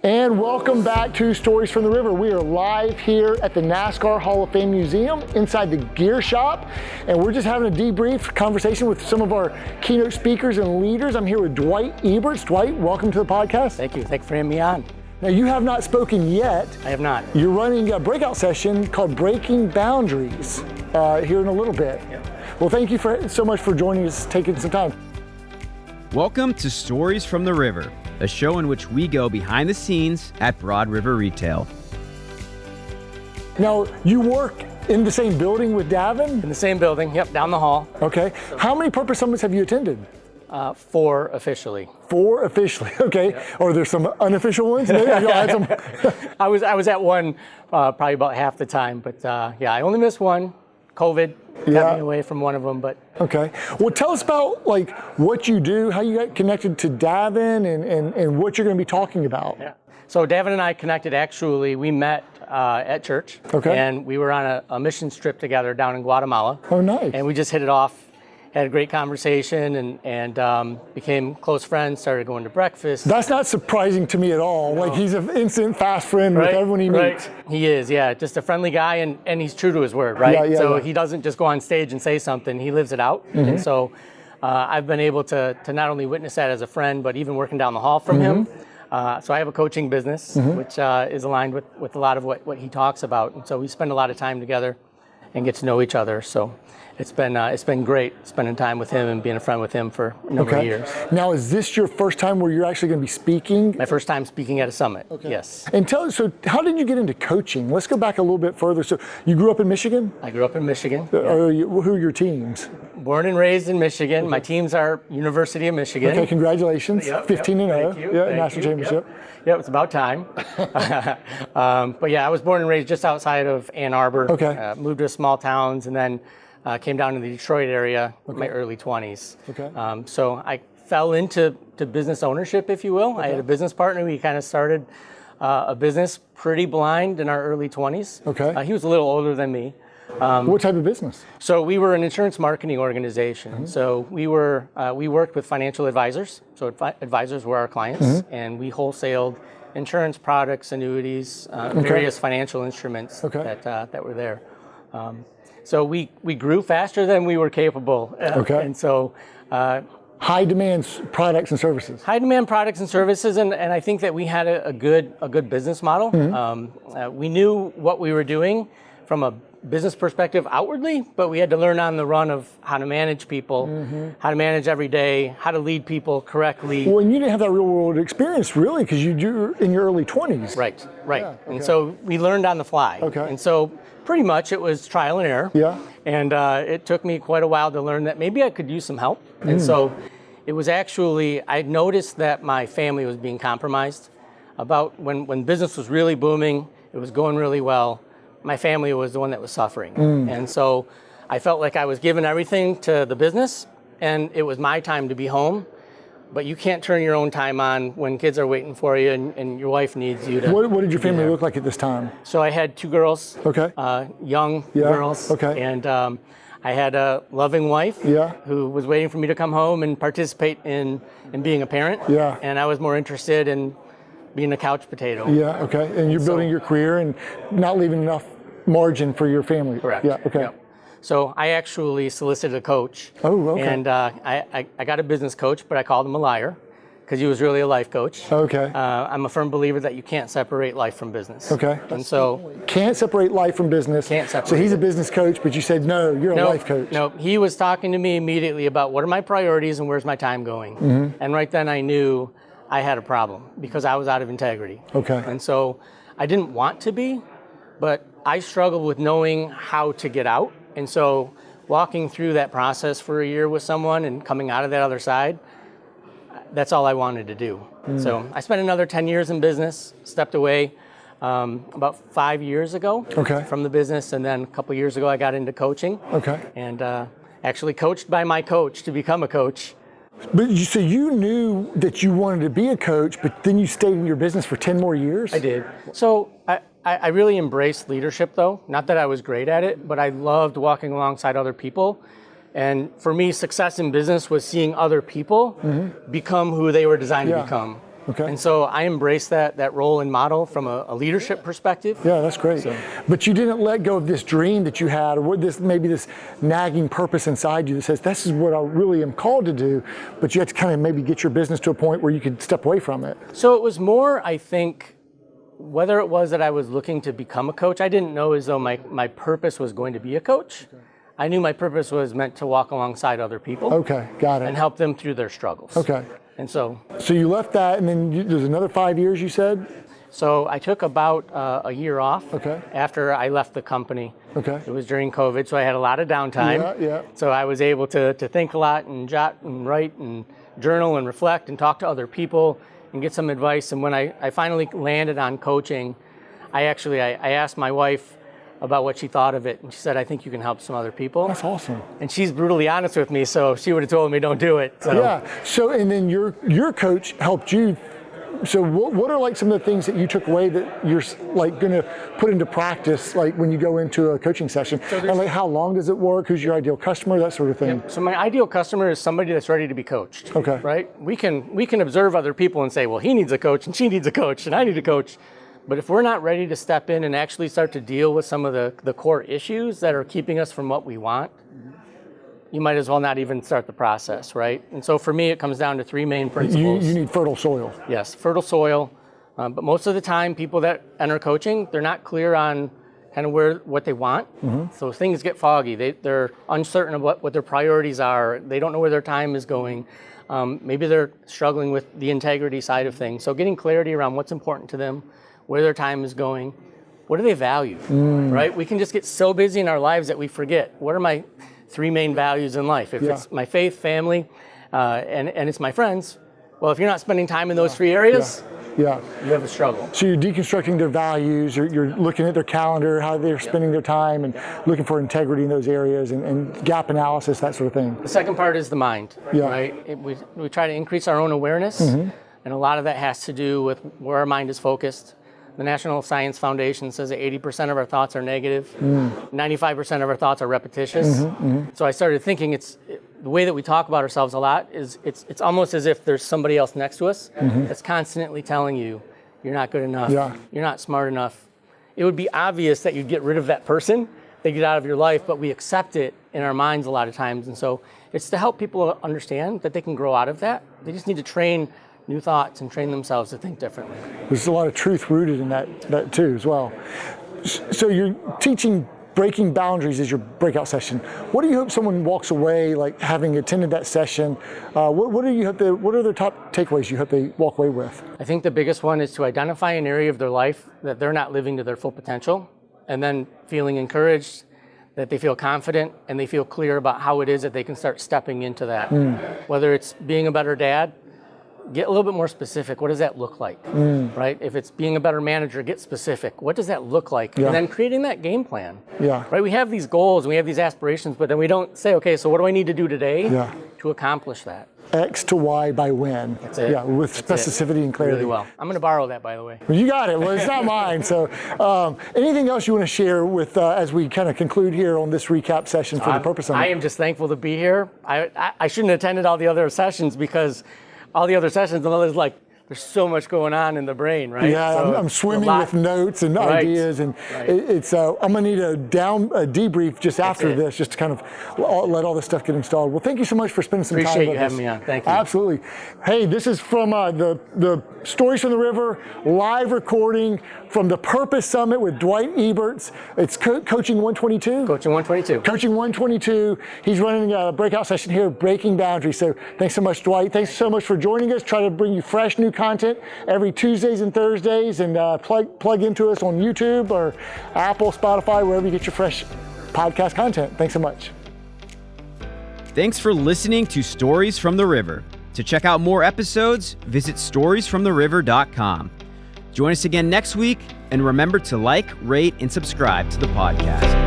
And welcome back to Stories from the River. We are live here at the NASCAR Hall of Fame Museum inside the gear shop. And we're just having a debrief conversation with some of our keynote speakers and leaders. I'm here with Dwight Eberts. Dwight, welcome to the podcast. Thank you. Thanks for having me on. Now, you have not spoken yet. I have not. You're running a breakout session called Breaking Boundaries here in a little bit. Yep. Well, thank you so much for joining us, taking some time. Welcome to Stories from the River, a show in which we go behind the scenes at Broad River Retail. Now, you work in the same building with Davin? In the same building, yep, down the hall. Okay. How many Purpose Summits have you attended? 4 officially. 4 officially, okay. Yep. Or there's some unofficial ones? Maybe you'll add some. I was at one probably about half the time, but yeah, I only missed one. COVID got me away from one of them, but. Okay. Well, tell us about like what you do, how you got connected to Davin, and what you're going to be talking about. Yeah. So Davin and I connected, actually, we met at church. Okay. And we were on a mission trip together down in Guatemala. Oh, nice. And we just hit it off. Had a great conversation and became close friends, started going to breakfast. That's not surprising to me at all. No. Like, he's an instant fast friend with everyone he meets. He is, yeah, just a friendly guy, and he's true to his word, right? So he doesn't just go on stage and say something, he lives it out. Mm-hmm. And so I've been able to not only witness that as a friend, but even working down the hall from him. So I have a coaching business, which is aligned with a lot of what he talks about. And so we spend a lot of time together and get to know each other. So it's been great spending time with him and being a friend with him for a number of years. Now, is this your first time where you're actually going to be speaking? My first time speaking at a summit, yes. And tell us, so how did you get into coaching? Let's go back a little bit further. So you grew up in Michigan? I grew up in Michigan. Who are your teams? Born and raised in Michigan. Okay. My teams are University of Michigan. Okay, congratulations. 15-0. Thank you. National championship. Yep, it's about time. But yeah, I was born and raised just outside of Ann Arbor. Okay. Moved to small towns and then came down to the Detroit area in my early 20s. Okay. So I fell into business ownership, if you will. Okay. I had a business partner. We kind of started a business pretty blind in our early 20s. Okay. He was a little older than me. What type of business? So we were an insurance marketing organization. So we worked with financial advisors. So advisors were our clients, and we wholesaled insurance products, annuities, various financial instruments that were there. So we grew faster than we were capable. And so high demand products and services. High demand products and services, and I think that we had a good business model. We knew what we were doing from a business perspective outwardly, but we had to learn on the run of how to manage people, how to manage every day, how to lead people correctly. Well, and you didn't have that real world experience really, because you're in your early 20s. Right. Yeah, and so we learned on the fly. And so pretty much it was trial and error. Yeah. And it took me quite a while to learn that maybe I could use some help. And so it was actually, I noticed that my family was being compromised. About when business was really booming, it was going really well, my family was the one that was suffering. And so I felt like I was giving everything to the business, and it was my time to be home. But you can't turn your own time on when kids are waiting for you and your wife needs you to. What did your family look like at this time? So I had 2 girls, young girls, and I had a loving wife who was waiting for me to come home and participate in being a parent. And I was more interested in being a couch potato. And you're building your career and not leaving enough margin for your family. Correct. So I actually solicited a coach. And I got a business coach, but I called him a liar because he was really a life coach. I'm a firm believer that you can't separate life from business. And so can't separate life from business. Can't separate. So he's a business coach, but you said no, you're a life coach. No, he was talking to me immediately about what are my priorities and where's my time going. And right then I knew I had a problem because I was out of integrity. And so I didn't want to be, but I struggled with knowing how to get out. And so walking through that process for a year with someone and coming out of that other side, that's all I wanted to do. So I spent another 10 years in business, stepped away about 5 years ago from the business. And then a couple years ago, I got into coaching and actually coached by my coach to become a coach. But so you knew that you wanted to be a coach, but then you stayed in your business for 10 more years? I did. So I really embraced leadership, though. Not that I was great at it, but I loved walking alongside other people. And for me, success in business was seeing other people become who they were designed to become. Okay. And so I embraced that role and model from a leadership perspective. Yeah, that's great. So, but you didn't let go of this dream that you had, or maybe this nagging purpose inside you that says, this is what I really am called to do, but you had to kind of maybe get your business to a point where you could step away from it. So it was more, I think, whether it was that I was looking to become a coach, I didn't know as though my purpose was going to be a coach. Okay. I knew my purpose was meant to walk alongside other people. Okay, got it. And help them through their struggles. Okay. And so you left that, and then there's another 5 years, you said? So I took about a year off after I left the company. Okay. It was during COVID, so I had a lot of downtime. Yeah. So I was able to think a lot and jot and write and journal and reflect and talk to other people and get some advice. And when I finally landed on coaching, I asked my wife about what she thought of it, and she said, I think you can help some other people. That's awesome. And she's brutally honest with me, so she would have told me don't do it. So. Yeah, so and then your coach helped you. So what are like some of the things that you took away that you're like going to put into practice, like when you go into a coaching session? So and like how long does it work? Who's your ideal customer? That sort of thing. Yep. So my ideal customer is somebody that's ready to be coached. Okay. Right? We can observe other people and say, well, he needs a coach and she needs a coach and I need a coach. But if we're not ready to step in and actually start to deal with some of the core issues that are keeping us from what we want, you might as well not even start the process, right? And so for me, it comes down to three main principles. You need fertile soil. Yes, fertile soil. But most of the time, people that enter coaching, they're not clear on kind of what they want. Mm-hmm. So things get foggy. They're uncertain of what their priorities are. They don't know where their time is going. Maybe they're struggling with the integrity side of things. So getting clarity around what's important to them, where their time is going, what do they value, right? We can just get so busy in our lives that we forget, what are my three main values in life? If it's my faith, family, and it's my friends, well, if you're not spending time in those three areas, you have a struggle. So you're deconstructing their values, you're looking at their calendar, how they're spending their time, and looking for integrity in those areas, and gap analysis, that sort of thing. The second part is the mind, right? We try to increase our own awareness, and a lot of that has to do with where our mind is focused. The National Science Foundation says that 80% of our thoughts are negative, 95% of our thoughts are repetitious. So I started thinking the way that we talk about ourselves a lot is it's almost as if there's somebody else next to us that's constantly telling you, you're not good enough, you're not smart enough. It would be obvious that you'd get rid of that person, they get out of your life, but we accept it in our minds a lot of times. And so it's to help people understand that they can grow out of that. They just need to train new thoughts and train themselves to think differently. There's a lot of truth rooted in that too as well. So you're teaching breaking boundaries is your breakout session. What do you hope someone walks away, like having attended that session? What are their top takeaways you hope they walk away with? I think the biggest one is to identify an area of their life that they're not living to their full potential, and then feeling encouraged, that they feel confident, and they feel clear about how it is that they can start stepping into that. Whether it's being a better dad, get a little bit more specific. What does that look like, right? If it's being a better manager, get specific. What does that look like? And then creating that game plan, right? We have these goals and we have these aspirations, but then we don't say, okay, so what do I need to do today to accomplish that? X to Y by when. That's it. Yeah, with specificity and clarity. Really well. I'm going to borrow that, by the way. Well, you got it. Well, it's not mine. So anything else you want to share with as we kind of conclude here on this recap session for the Purpose Summit? I am just thankful to be here. I shouldn't have attended all the other sessions because all the other sessions, there's so much going on in the brain, right? Yeah, so I'm swimming with notes and ideas, and it's. I'm gonna need a debrief just after this, just to kind of let all this stuff get installed. Well, thank you so much for spending some time with us. Appreciate you having me on. Thank you. Absolutely. Hey, this is from the Stories from the River live recording from the Purpose Summit with Dwight Eberts. It's Coaching 122. Coaching 122. Coaching 122. He's running a breakout session here, Breaking Boundaries. So thanks so much, Dwight. Thanks so much for joining us. Try to bring you fresh new content every Tuesdays and Thursdays, and plug into us on YouTube or Apple, Spotify, wherever you get your fresh podcast content. Thanks so much. Thanks for listening to Stories from the River. To check out more episodes, visit storiesfromtheriver.com. Join us again next week, and remember to like, rate, and subscribe to the podcast.